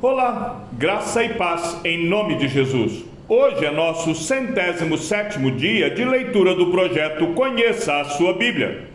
Olá, graça e paz em nome de Jesus. Hoje é nosso 107º dia de leitura do projeto Conheça a Sua Bíblia.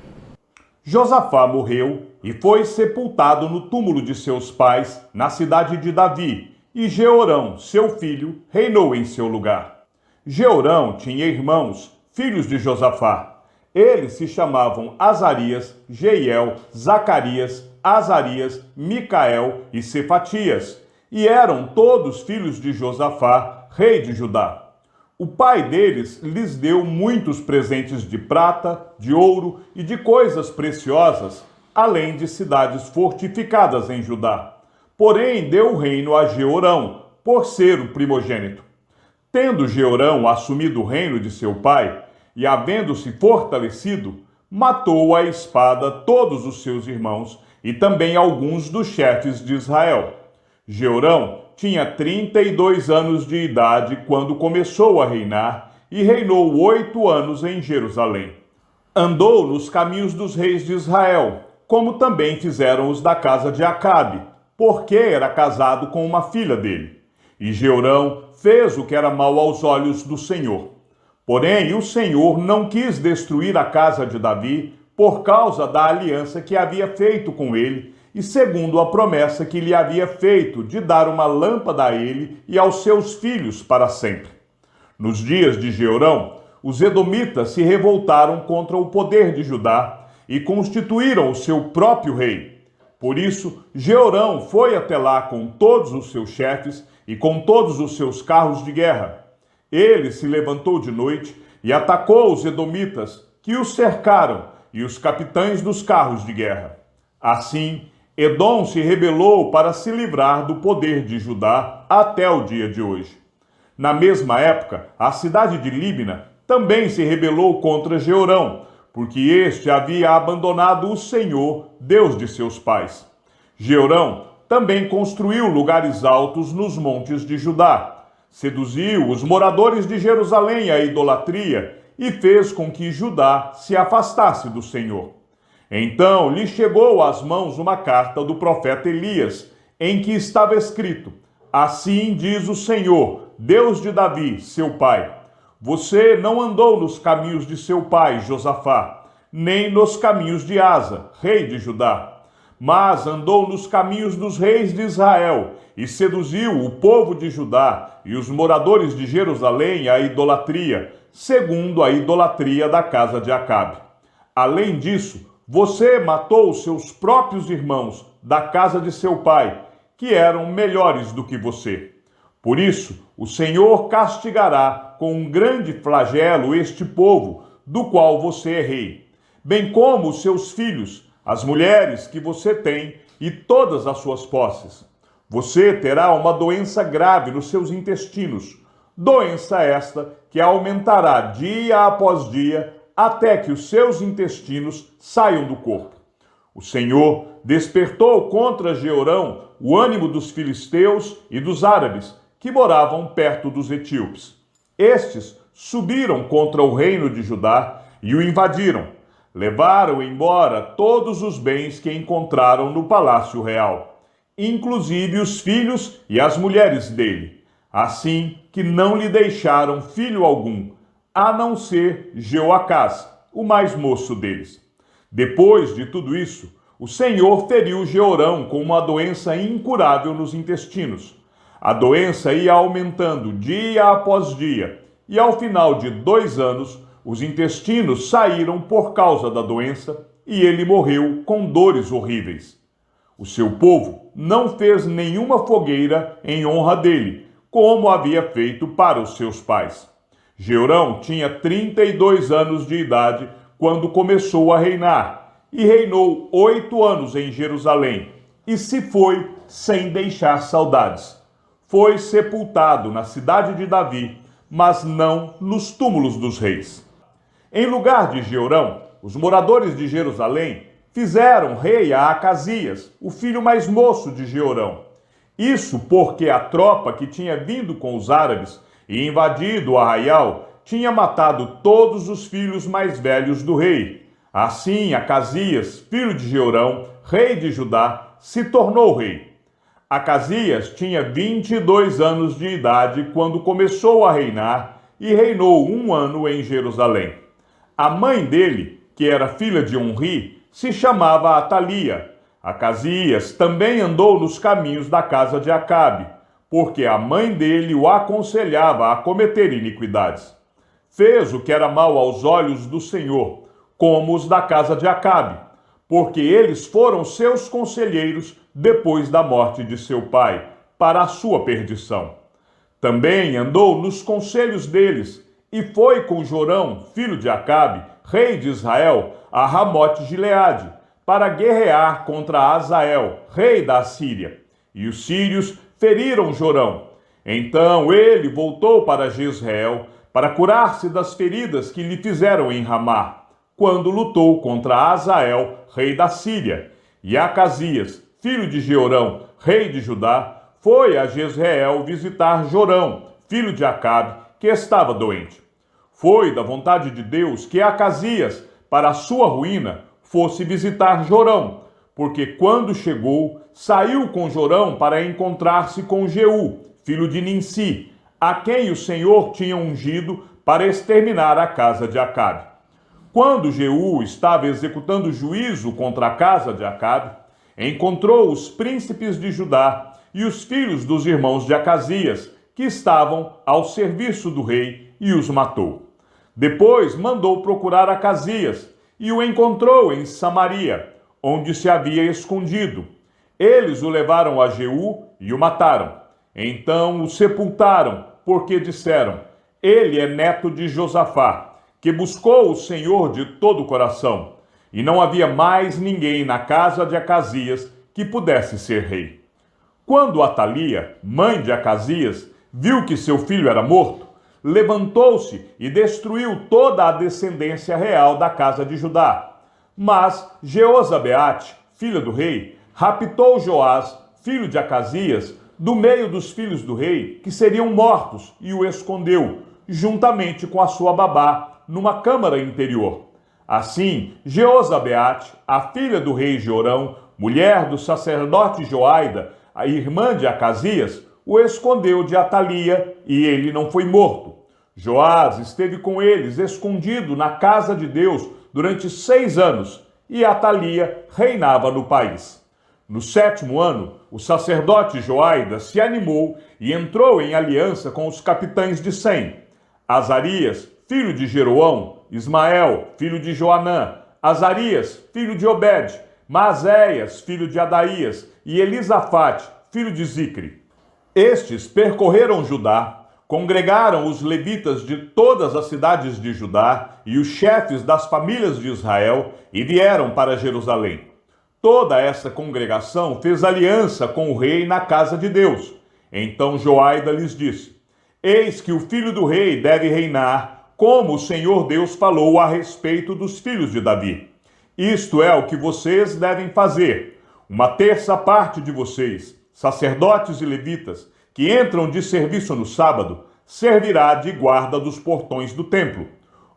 Josafá morreu e foi sepultado no túmulo de seus pais, na cidade de Davi, e Jeorão, seu filho, reinou em seu lugar. Jeorão tinha irmãos, filhos de Josafá. Eles se chamavam Azarias, Jeiel, Zacarias, Azarias, Micael e Cefatias, e eram todos filhos de Josafá, rei de Judá. O pai deles lhes deu muitos presentes de prata, de ouro e de coisas preciosas, além de cidades fortificadas em Judá. Porém, deu o reino a Jeorão, por ser o primogênito. Tendo Jeorão assumido o reino de seu pai, e havendo-se fortalecido, matou à espada todos os seus irmãos e também alguns dos chefes de Israel. Jeorão tinha 32 anos de idade quando começou a reinar e reinou 8 anos em Jerusalém. Andou nos caminhos dos reis de Israel, como também fizeram os da casa de Acabe, porque era casado com uma filha dele. E Jeorão fez o que era mau aos olhos do Senhor. Porém, o Senhor não quis destruir a casa de Davi por causa da aliança que havia feito com ele e segundo a promessa que lhe havia feito de dar uma lâmpada a ele e aos seus filhos para sempre. Nos dias de Jeorão, os edomitas se revoltaram contra o poder de Judá e constituíram o seu próprio rei. Por isso, Jeorão foi até lá com todos os seus chefes e com todos os seus carros de guerra. Ele se levantou de noite e atacou os edomitas, que os cercaram, e os capitães dos carros de guerra. Assim, Edom se rebelou para se livrar do poder de Judá até o dia de hoje. Na mesma época, a cidade de Líbina também se rebelou contra Jeorão, porque este havia abandonado o Senhor, Deus de seus pais. Jeorão também construiu lugares altos nos montes de Judá. Seduziu os moradores de Jerusalém à idolatria e fez com que Judá se afastasse do Senhor. Então lhe chegou às mãos uma carta do profeta Elias, em que estava escrito: Assim diz o Senhor, Deus de Davi, seu pai. Você não andou nos caminhos de seu pai, Josafá, nem nos caminhos de Asa, rei de Judá, mas andou nos caminhos dos reis de Israel e seduziu o povo de Judá e os moradores de Jerusalém à idolatria, segundo a idolatria da casa de Acabe. Além disso, você matou os seus próprios irmãos da casa de seu pai, que eram melhores do que você. Por isso, o Senhor castigará com um grande flagelo este povo, do qual você é rei, bem como os seus filhos, as mulheres que você tem e todas as suas posses. Você terá uma doença grave nos seus intestinos, doença esta que aumentará dia após dia, até que os seus intestinos saiam do corpo. O Senhor despertou contra Jeorão o ânimo dos filisteus e dos árabes, que moravam perto dos etíopes. Estes subiram contra o reino de Judá e o invadiram. Levaram embora todos os bens que encontraram no palácio real, inclusive os filhos e as mulheres dele, assim que não lhe deixaram filho algum, a não ser Jeoacás, o mais moço deles. Depois de tudo isso, o Senhor feriu Jeorão com uma doença incurável nos intestinos. A doença ia aumentando dia após dia, e ao final de 2 anos, os intestinos saíram por causa da doença, e ele morreu com dores horríveis. O seu povo não fez nenhuma fogueira em honra dele, como havia feito para os seus pais. Jeorão tinha 32 anos de idade quando começou a reinar, e reinou 8 anos em Jerusalém, e se foi sem deixar saudades. Foi sepultado na cidade de Davi, mas não nos túmulos dos reis. Em lugar de Jeorão, os moradores de Jerusalém fizeram rei a Acasias, o filho mais moço de Jeorão. Isso porque a tropa que tinha vindo com os árabes e invadido o arraial tinha matado todos os filhos mais velhos do rei. Assim, Acasias, filho de Jeorão, rei de Judá, se tornou rei. Acasias tinha 22 anos de idade quando começou a reinar e reinou 1 ano em Jerusalém. A mãe dele, que era filha de Onri, se chamava Atalia. Acasias também andou nos caminhos da casa de Acabe, porque a mãe dele o aconselhava a cometer iniquidades. Fez o que era mal aos olhos do Senhor, como os da casa de Acabe, porque eles foram seus conselheiros depois da morte de seu pai, para a sua perdição. Também andou nos conselhos deles, e foi com Jorão, filho de Acabe, rei de Israel, a Ramote-Gileade, para guerrear contra Azael, rei da Assíria. E os sírios feriram Jorão. Então ele voltou para Jezreel, para curar-se das feridas que lhe fizeram em Ramá, quando lutou contra Azael, rei da Síria. E Acasias, filho de Jeorão, rei de Judá, foi a Jezreel visitar Jorão, filho de Acabe, que estava doente. Foi da vontade de Deus que Acasias, para a sua ruína, fosse visitar Jorão, porque quando chegou, saiu com Jorão para encontrar-se com Jeú, filho de Ninsi, a quem o Senhor tinha ungido para exterminar a casa de Acabe. Quando Jeú estava executando juízo contra a casa de Acabe, encontrou os príncipes de Judá e os filhos dos irmãos de Acasias, que estavam ao serviço do rei, e os matou. Depois mandou procurar Acasias, e o encontrou em Samaria, onde se havia escondido. Eles o levaram a Jeú e o mataram. Então o sepultaram, porque disseram: ele é neto de Josafá, que buscou o Senhor de todo o coração. E não havia mais ninguém na casa de Acasias que pudesse ser rei. Quando Atalia, mãe de Acasias, viu que seu filho era morto, levantou-se e destruiu toda a descendência real da casa de Judá. Mas Jeozabeate, filha do rei, raptou Joás, filho de Acasias, do meio dos filhos do rei, que seriam mortos, e o escondeu, juntamente com a sua babá, numa câmara interior. Assim, Jeozabeate, a filha do rei Jorão, mulher do sacerdote Joaida, a irmã de Acasias, o escondeu de Atalia, e ele não foi morto. Joás esteve com eles, escondido na casa de Deus, durante 6 anos, e Atalia reinava no país. No 7º ano, o sacerdote Joaida se animou e entrou em aliança com os capitães de Sem: Azarias, filho de Jeroão, Ismael, filho de Joanã, Azarias, filho de Obed, Maazéias, filho de Adaías, e Elisafate, filho de Zicre. Estes percorreram Judá, congregaram os levitas de todas as cidades de Judá e os chefes das famílias de Israel e vieram para Jerusalém. Toda essa congregação fez aliança com o rei na casa de Deus. Então Joaida lhes disse: eis que o filho do rei deve reinar, como o Senhor Deus falou a respeito dos filhos de Davi. Isto é o que vocês devem fazer. 1/3 parte de vocês, sacerdotes e levitas, que entram de serviço no sábado, servirá de guarda dos portões do templo.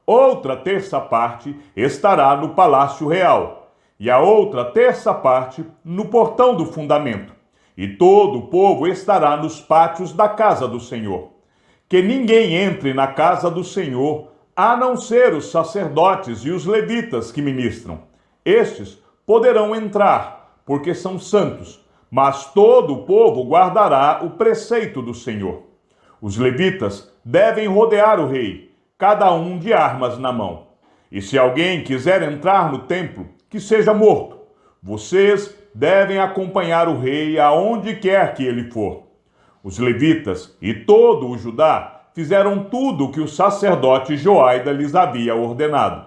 Outra 1/3 parte estará no palácio real, e a outra 1/3 parte no portão do fundamento. E todo o povo estará nos pátios da casa do Senhor. Que ninguém entre na casa do Senhor, a não ser os sacerdotes e os levitas que ministram. Estes poderão entrar, porque são santos, mas todo o povo guardará o preceito do Senhor. Os levitas devem rodear o rei, cada um de armas na mão. E se alguém quiser entrar no templo, que seja morto. Vocês devem acompanhar o rei aonde quer que ele for. Os levitas e todo o Judá fizeram tudo o que o sacerdote Joaida lhes havia ordenado.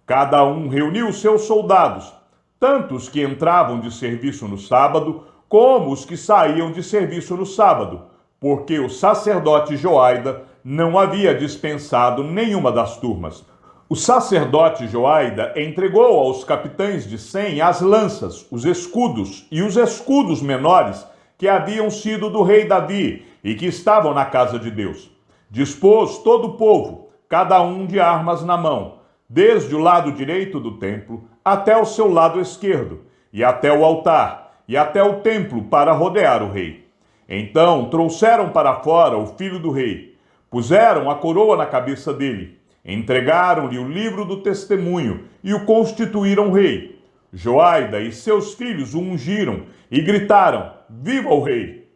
Cada um reuniu seus soldados, tanto os que entravam de serviço no sábado, como os que saíam de serviço no sábado, porque o sacerdote Joaida não havia dispensado nenhuma das turmas. O sacerdote Joaida entregou aos capitães de Sem as lanças, os escudos e os escudos menores que haviam sido do rei Davi e que estavam na casa de Deus. Dispôs todo o povo, cada um de armas na mão, desde o lado direito do templo até o seu lado esquerdo, e até o altar, e até o templo para rodear o rei. Então trouxeram para fora o filho do rei, puseram a coroa na cabeça dele, entregaram-lhe o livro do testemunho e o constituíram rei. Joaida e seus filhos o ungiram e gritaram: Viva o rei!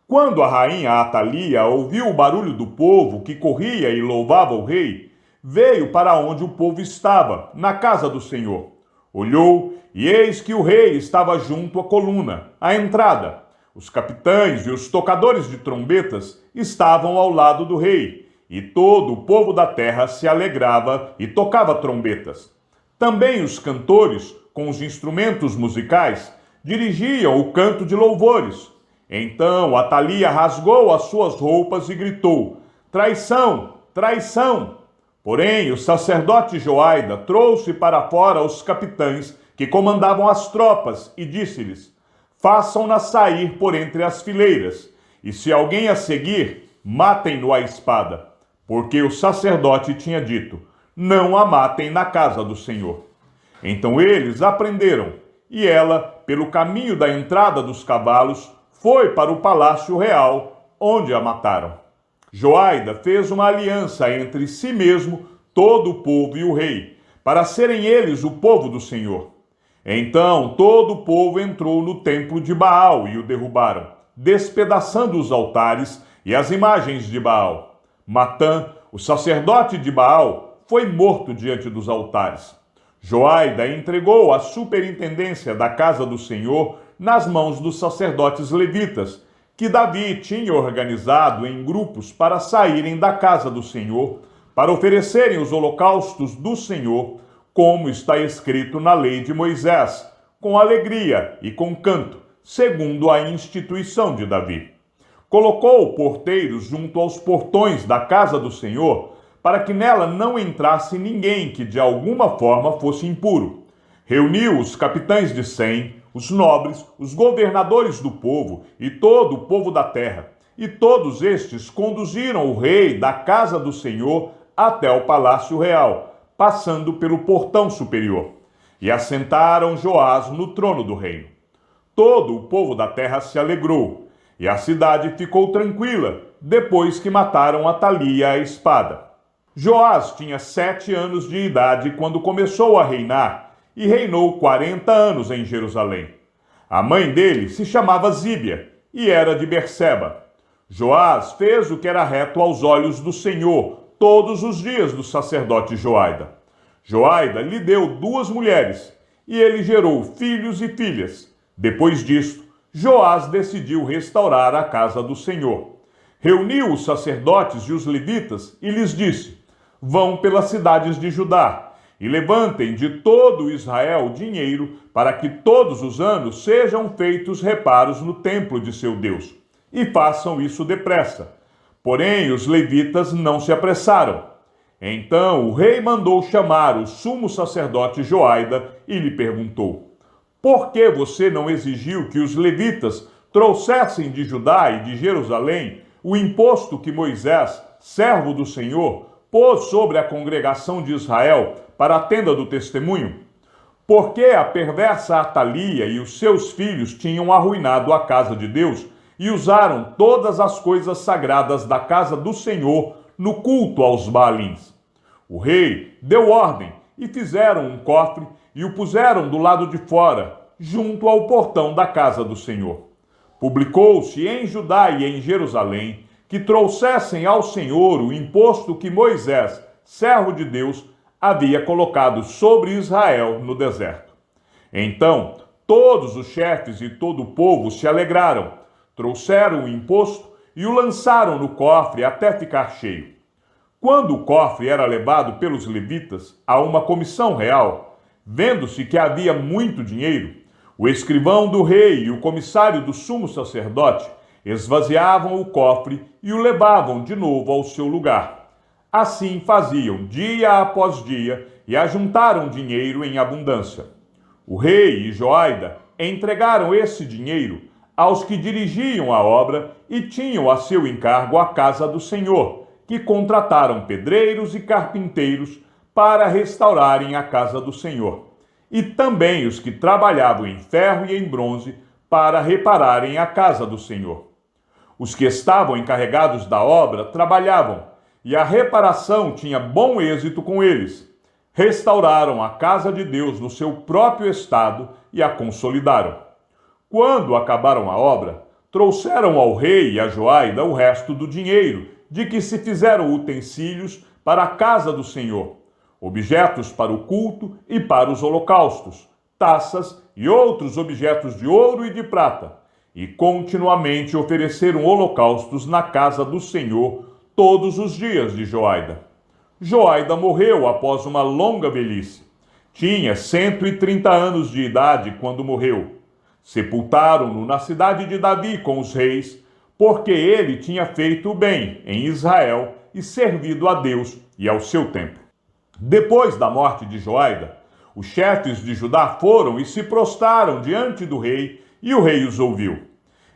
Quando a rainha Atalia ouviu o barulho do povo que corria e louvava o rei, veio para onde o povo estava, na casa do Senhor. Olhou, e eis que o rei estava junto à coluna, à entrada. Os capitães e os tocadores de trombetas estavam ao lado do rei, e todo o povo da terra se alegrava e tocava trombetas. Também os cantores, com os instrumentos musicais, dirigiam o canto de louvores. Então Atalia rasgou as suas roupas e gritou: Traição! Traição! Porém, o sacerdote Joaida trouxe para fora os capitães que comandavam as tropas e disse-lhes: Façam-na sair por entre as fileiras, e se alguém a seguir, matem-no à espada. Porque o sacerdote tinha dito: Não a matem na casa do Senhor. Então eles a prenderam, e ela, pelo caminho da entrada dos cavalos, foi para o palácio real, onde a mataram. Joaida fez uma aliança entre si mesmo, todo o povo e o rei, para serem eles o povo do Senhor. Então todo o povo entrou no templo de Baal e o derrubaram, despedaçando os altares e as imagens de Baal. Matã, o sacerdote de Baal, foi morto diante dos altares. Joaida entregou a superintendência da casa do Senhor nas mãos dos sacerdotes levitas, que Davi tinha organizado em grupos para saírem da casa do Senhor, para oferecerem os holocaustos do Senhor, como está escrito na lei de Moisés, com alegria e com canto, segundo a instituição de Davi. Colocou porteiros junto aos portões da casa do Senhor, para que nela não entrasse ninguém que de alguma forma fosse impuro. Reuniu os capitães de 100, os nobres, os governadores do povo e todo o povo da terra, e todos estes conduziram o rei da casa do Senhor até o palácio real, passando pelo portão superior, e assentaram Joás no trono do reino. Todo o povo da terra se alegrou, e a cidade ficou tranquila, depois que mataram Atalia à espada. Joás tinha 7 anos de idade quando começou a reinar, e reinou 40 anos em Jerusalém. A mãe dele se chamava Zíbia, e era de Berseba. Joás fez o que era reto aos olhos do Senhor, todos os dias do sacerdote Joaida. Joaida lhe deu 2 mulheres, e ele gerou filhos e filhas. Depois disto, Joás decidiu restaurar a casa do Senhor. Reuniu os sacerdotes e os levitas e lhes disse: Vão pelas cidades de Judá, e levantem de todo Israel dinheiro para que todos os anos sejam feitos reparos no templo de seu Deus. E façam isso depressa. Porém, os levitas não se apressaram. Então o rei mandou chamar o sumo sacerdote Joaida e lhe perguntou: Por que você não exigiu que os levitas trouxessem de Judá e de Jerusalém o imposto que Moisés, servo do Senhor, pôs sobre a congregação de Israel para a tenda do testemunho? Porque a perversa Atalia e os seus filhos tinham arruinado a casa de Deus e usaram todas as coisas sagradas da casa do Senhor no culto aos Baalins. O rei deu ordem e fizeram um cofre e o puseram do lado de fora, junto ao portão da casa do Senhor. Publicou-se em Judá e em Jerusalém que trouxessem ao Senhor o imposto que Moisés, servo de Deus, havia colocado sobre Israel no deserto. Então, todos os chefes e todo o povo se alegraram, trouxeram o imposto e o lançaram no cofre até ficar cheio. Quando o cofre era levado pelos levitas a uma comissão real, vendo-se que havia muito dinheiro, o escrivão do rei e o comissário do sumo sacerdote esvaziavam o cofre e o levavam de novo ao seu lugar. Assim faziam dia após dia e ajuntaram dinheiro em abundância. O rei e Joaida entregaram esse dinheiro aos que dirigiam a obra e tinham a seu encargo a casa do Senhor, que contrataram pedreiros e carpinteiros para restaurarem a casa do Senhor. E também os que trabalhavam em ferro e em bronze para repararem a casa do Senhor. Os que estavam encarregados da obra trabalhavam, e a reparação tinha bom êxito com eles. Restauraram a casa de Deus no seu próprio estado e a consolidaram. Quando acabaram a obra, trouxeram ao rei e a Joaida o resto do dinheiro, de que se fizeram utensílios para a casa do Senhor, objetos para o culto e para os holocaustos, taças e outros objetos de ouro e de prata, e continuamente ofereceram holocaustos na casa do Senhor todos os dias de Joaida. Joaida morreu após uma longa velhice. Tinha 130 anos de idade quando morreu. Sepultaram-no na cidade de Davi com os reis, porque ele tinha feito o bem em Israel e servido a Deus e ao seu tempo. Depois da morte de Joaida, os chefes de Judá foram e se prostraram diante do rei, e o rei os ouviu.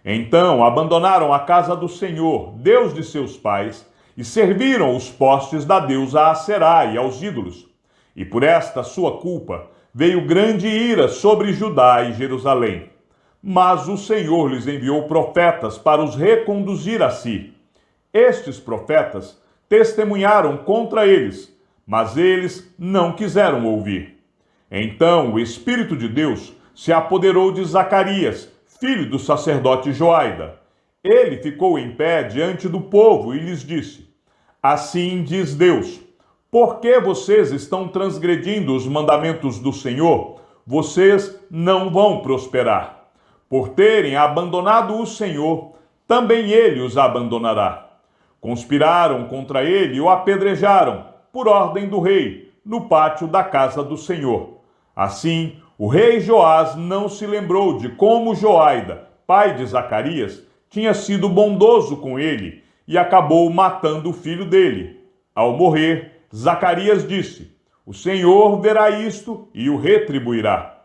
Então abandonaram a casa do Senhor, Deus de seus pais, e serviram os postes da deusa Aserá e aos ídolos. E por esta sua culpa veio grande ira sobre Judá e Jerusalém. Mas o Senhor lhes enviou profetas para os reconduzir a si. Estes profetas testemunharam contra eles, mas eles não quiseram ouvir. Então o Espírito de Deus se apoderou de Zacarias, filho do sacerdote Joaida. Ele ficou em pé diante do povo e lhes disse: Assim diz Deus, por que vocês estão transgredindo os mandamentos do Senhor? Vocês não vão prosperar. Por terem abandonado o Senhor, também ele os abandonará. Conspiraram contra ele e o apedrejaram, por ordem do rei, no pátio da casa do Senhor. Assim, o rei Joás não se lembrou de como Joaida, pai de Zacarias, tinha sido bondoso com ele e acabou matando o filho dele. Ao morrer, Zacarias disse: O Senhor verá isto e o retribuirá.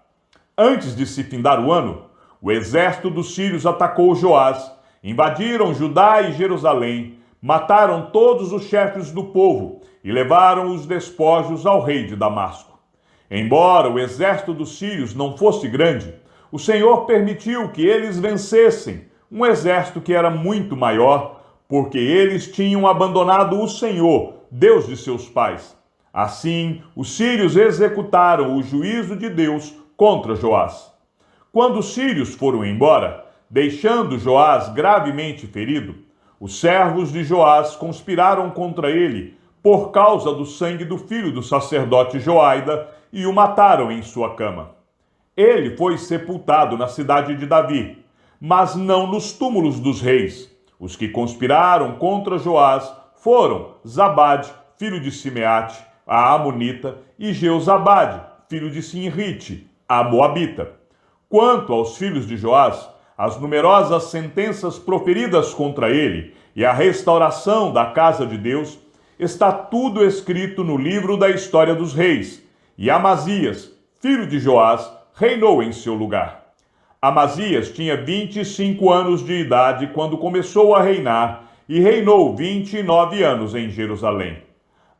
Antes de se findar o ano, o exército dos sírios atacou Joás, invadiram Judá e Jerusalém, mataram todos os chefes do povo e levaram os despojos ao rei de Damasco. Embora o exército dos sírios não fosse grande, o Senhor permitiu que eles vencessem um exército que era muito maior, porque eles tinham abandonado o Senhor, Deus de seus pais. Assim, os sírios executaram o juízo de Deus contra Joás. Quando os sírios foram embora, deixando Joás gravemente ferido, os servos de Joás conspiraram contra ele por causa do sangue do filho do sacerdote Joaida e o mataram em sua cama. Ele foi sepultado na cidade de Davi, mas não nos túmulos dos reis. Os que conspiraram contra Joás foram Zabade, filho de Simeate, a Amonita, e Jeozabade, filho de Sinrite, a Moabita. Quanto aos filhos de Joás, as numerosas sentenças proferidas contra ele e a restauração da casa de Deus, está tudo escrito no livro da história dos reis. E Amazias, filho de Joás, reinou em seu lugar. Amazias tinha 25 anos de idade quando começou a reinar e reinou 29 anos em Jerusalém.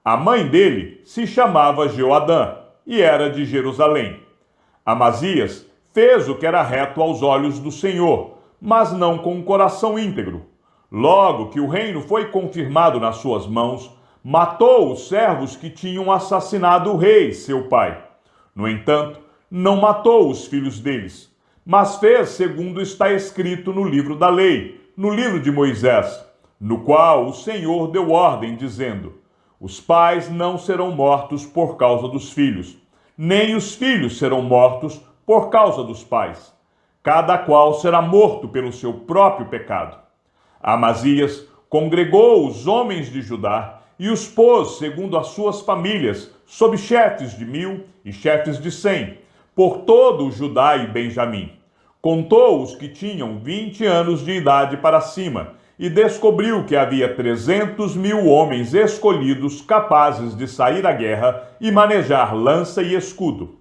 A mãe dele se chamava Jeoadã e era de Jerusalém. Amazias fez o que era reto aos olhos do Senhor, mas não com um coração íntegro. Logo que o reino foi confirmado nas suas mãos, matou os servos que tinham assassinado o rei, seu pai. No entanto, não matou os filhos deles, mas fez segundo está escrito no livro da lei, no livro de Moisés, no qual o Senhor deu ordem, dizendo: Os pais não serão mortos por causa dos filhos, nem os filhos serão mortos por causa dos pais. Cada qual será morto pelo seu próprio pecado. Amazias congregou os homens de Judá e os pôs segundo as suas famílias, sob chefes de 1000 e chefes de 100, por todo o Judá e Benjamim. Contou os que tinham 20 anos de idade para cima e descobriu que havia 300.000 homens escolhidos capazes de sair à guerra e manejar lança e escudo.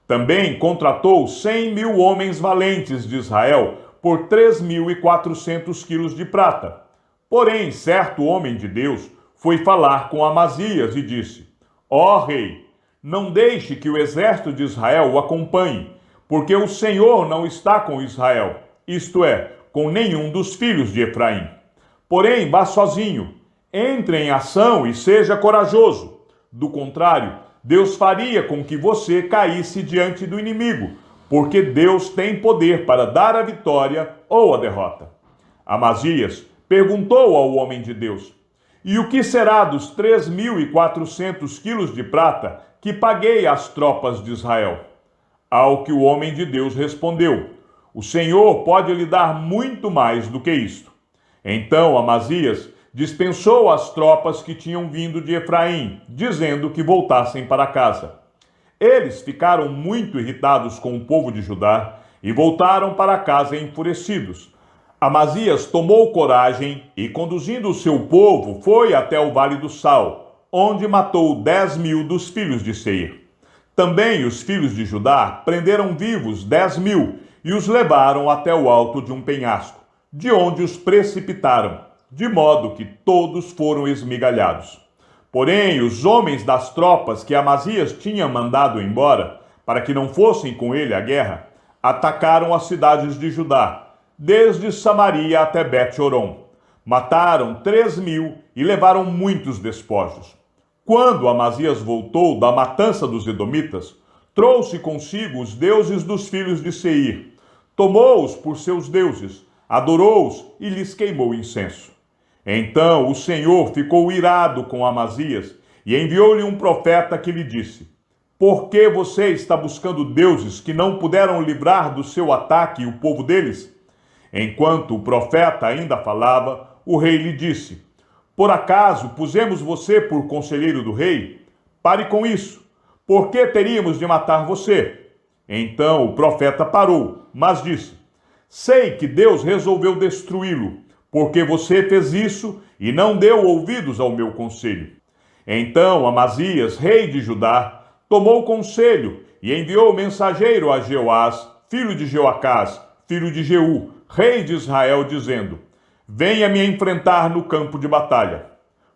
Também contratou 100.000 homens valentes de Israel por 3.400 quilos de prata. Porém, certo homem de Deus foi falar com Amazias e disse: Ó rei, não deixe que o exército de Israel o acompanhe, porque o Senhor não está com Israel. isto é, com nenhum dos filhos de Efraim. Porém, vá sozinho, entre em ação e seja corajoso. Do contrário, Deus faria com que você caísse diante do inimigo, porque Deus tem poder para dar a vitória ou a derrota. Amazias perguntou ao homem de Deus: e o que será dos 3.400 quilos de prata que paguei às tropas de Israel? Ao que o homem de Deus respondeu: o Senhor pode lhe dar muito mais do que isto. Então Amazias dispensou as tropas que tinham vindo de Efraim, dizendo que voltassem para casa. Eles ficaram muito irritados com o povo de Judá e voltaram para casa enfurecidos. Amazias tomou coragem e, conduzindo o seu povo, foi até o Vale do Sal, onde matou 10.000 dos filhos de Seir. Também os filhos de Judá prenderam vivos 10.000 e os levaram até o alto de um penhasco, de onde os precipitaram, de modo que todos foram esmigalhados. Porém, os homens das tropas que Amazias tinha mandado embora, para que não fossem com ele à guerra, atacaram as cidades de Judá, desde Samaria até Bet-Horon. Mataram 3.000 e levaram muitos despojos. Quando Amazias voltou da matança dos edomitas, trouxe consigo os deuses dos filhos de Seir, tomou-os por seus deuses, adorou-os e lhes queimou incenso. Então o Senhor ficou irado com Amazias e enviou-lhe um profeta que lhe disse: por que você está buscando deuses que não puderam livrar do seu ataque o povo deles? Enquanto o profeta ainda falava, o rei lhe disse: por acaso pusemos você por conselheiro do rei? Pare com isso. Por que teríamos de matar você? Então o profeta parou, mas disse: sei que Deus resolveu destruí-lo, porque você fez isso e não deu ouvidos ao meu conselho. Então Amazias, rei de Judá, tomou conselho e enviou mensageiro a Jeoás, filho de Jeoacás, filho de Jeú, rei de Israel, dizendo: venha me enfrentar no campo de batalha.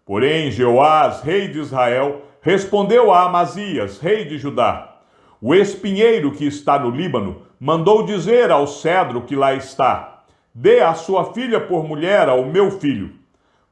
Porém Jeoás, rei de Israel, respondeu a Amazias, rei de Judá: o espinheiro que está no Líbano mandou dizer ao cedro que lá está: dê a sua filha por mulher ao meu filho.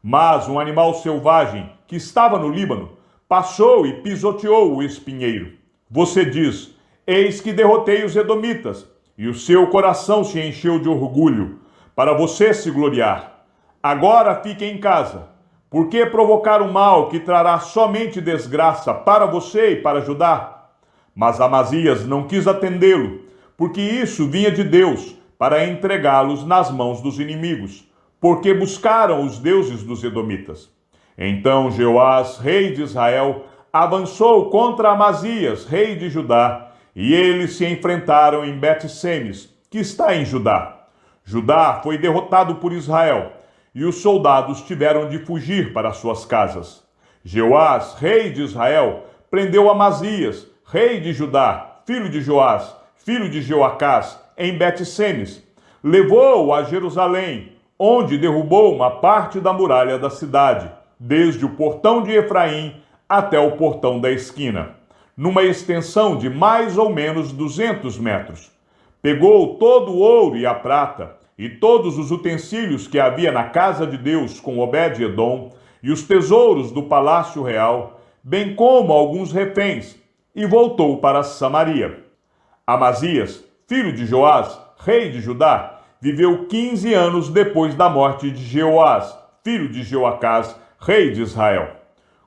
Mas um animal selvagem que estava no Líbano passou e pisoteou o espinheiro. Você diz: eis que derrotei os edomitas, e o seu coração se encheu de orgulho, para você se gloriar. Agora fique em casa. Por que provocar o mal que trará somente desgraça para você e para Judá? Mas Amazias não quis atendê-lo, porque isso vinha de Deus, para entregá-los nas mãos dos inimigos, porque buscaram os deuses dos edomitas. Então Jeoás, rei de Israel, avançou contra Amazias, rei de Judá, e eles se enfrentaram em Bet-Semes, que está em Judá. Judá foi derrotado por Israel, e os soldados tiveram de fugir para suas casas. Jeoás, rei de Israel, prendeu Amazias, rei de Judá, filho de Joás, filho de Jeoacás, em Bet-Semes, levou-o a Jerusalém, onde derrubou uma parte da muralha da cidade, desde o portão de Efraim até o portão da esquina, numa extensão de mais ou menos 200 metros. Pegou todo o ouro e a prata, e todos os utensílios que havia na casa de Deus com Obed-Edom, e os tesouros do palácio real, bem como alguns reféns, e voltou para Samaria. Amazias, filho de Joás, rei de Judá, viveu 15 anos depois da morte de Jeoás, filho de Jeoacás, rei de Israel.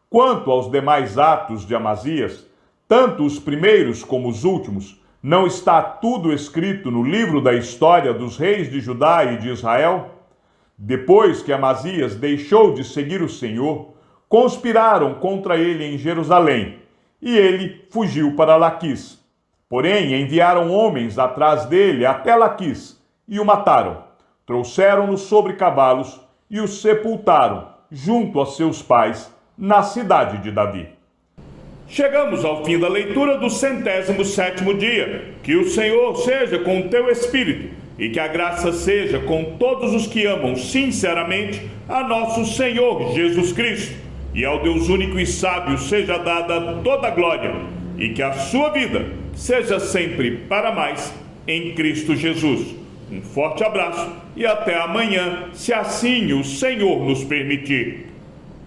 Quanto aos demais atos de Amazias, tanto os primeiros como os últimos, não está tudo escrito no livro da história dos reis de Judá e de Israel? Depois que Amazias deixou de seguir o Senhor, conspiraram contra ele em Jerusalém, e ele fugiu para Laquis. Porém, enviaram homens atrás dele até Laquis, e o mataram. Trouxeram-no sobre cavalos e o sepultaram, junto a seus pais, na cidade de Davi. Chegamos ao fim da leitura do 107º dia. Que o Senhor seja com o teu espírito e que a graça seja com todos os que amam sinceramente a nosso Senhor Jesus Cristo. E ao Deus único e sábio seja dada toda a glória e que a sua vida seja sempre para mais em Cristo Jesus. Um forte abraço e até amanhã, se assim o Senhor nos permitir.